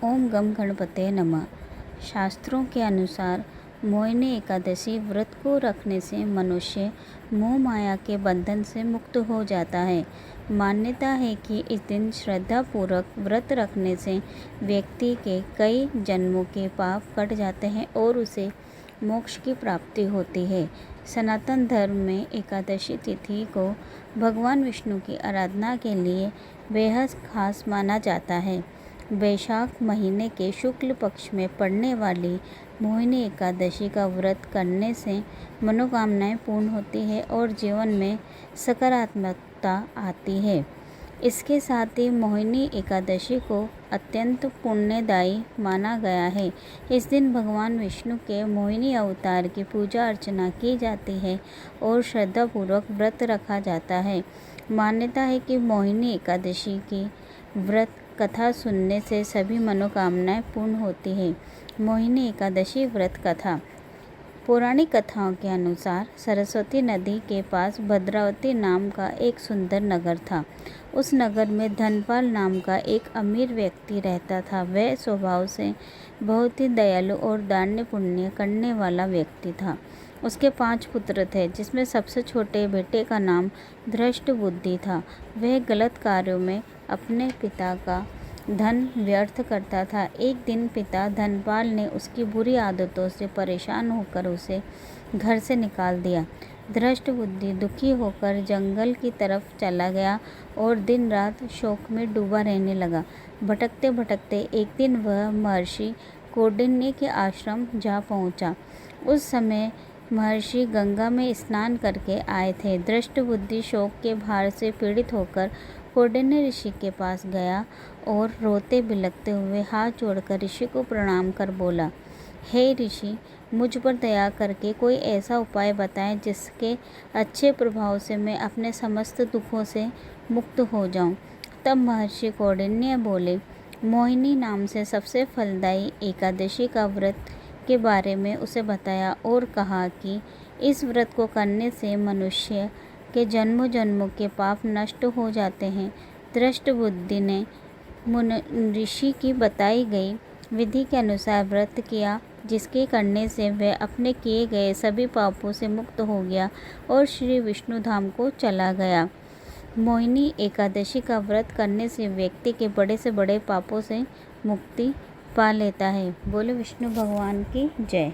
ओम गम गणपते नमः। शास्त्रों के अनुसार मोहिनी एकादशी व्रत को रखने से मनुष्य मोह माया के बंधन से मुक्त हो जाता है। मान्यता है कि इस दिन श्रद्धापूर्वक व्रत रखने से व्यक्ति के कई जन्मों के पाप कट जाते हैं और उसे मोक्ष की प्राप्ति होती है। सनातन धर्म में एकादशी तिथि को भगवान विष्णु की आराधना के लिए बेहद खास माना जाता है। वैशाख महीने के शुक्ल पक्ष में पड़ने वाली मोहिनी एकादशी का व्रत करने से मनोकामनाएं पूर्ण होती है और जीवन में सकारात्मकता आती है। इसके साथ ही मोहिनी एकादशी को अत्यंत पुण्यदायी माना गया है। इस दिन भगवान विष्णु के मोहिनी अवतार की पूजा अर्चना की जाती है और श्रद्धापूर्वक व्रत रखा जाता है। मान्यता है कि मोहिनी एकादशी की व्रत कथा सुनने से सभी मनोकामनाएं पूर्ण होती है। मोहिनी एकादशी व्रत कथा। पौराणिक कथाओं के अनुसार सरस्वती नदी के पास भद्रावती नाम का एक सुंदर नगर था। उस नगर में धनपाल नाम का एक अमीर व्यक्ति रहता था। वह स्वभाव से बहुत ही दयालु और दान्य पुण्य करने वाला व्यक्ति था। उसके 5 पुत्र थे, जिसमें सबसे छोटे बेटे का नाम धृष्टबुद्धि था। वह गलत कार्यों में अपने पिता का धन व्यर्थ करता था। एक दिन पिता धनपाल ने उसकी बुरी आदतों से परेशान होकर उसे घर से निकाल दिया। धृष्टबुद्धि दुखी होकर जंगल की तरफ चला गया और दिन रात शोक में डूबा रहने लगा। भटकते भटकते एक दिन वह महर्षि कौंडिन्य के आश्रम जा पहुंचा। उस समय महर्षि गंगा में स्नान करके आए थे। धृष्टबुद्धि शोक के भार से पीड़ित होकर कौंडिन्य ऋषि के पास गया और रोते बिलखते हुए हाथ जोड़कर ऋषि को प्रणाम कर बोला, हे ऋषि, मुझ पर दया करके कोई ऐसा उपाय बताएं जिसके अच्छे प्रभाव से मैं अपने समस्त दुखों से मुक्त हो जाऊं। तब महर्षि कौंडिन्य बोले, मोहिनी नाम से सबसे फलदायी एकादशी का व्रत के बारे में उसे बताया और कहा कि इस व्रत को करने से मनुष्य के जन्मों जन्मों के पाप नष्ट हो जाते हैं। धृष्टबुद्धि ने ऋषि की बताई गई विधि के अनुसार व्रत किया, जिसके करने से वह अपने किए गए सभी पापों से मुक्त हो गया और श्री विष्णु धाम को चला गया। मोहिनी एकादशी का व्रत करने से व्यक्ति के बड़े से बड़े पापों से मुक्ति पा लेता है। बोले विष्णु भगवान की जय।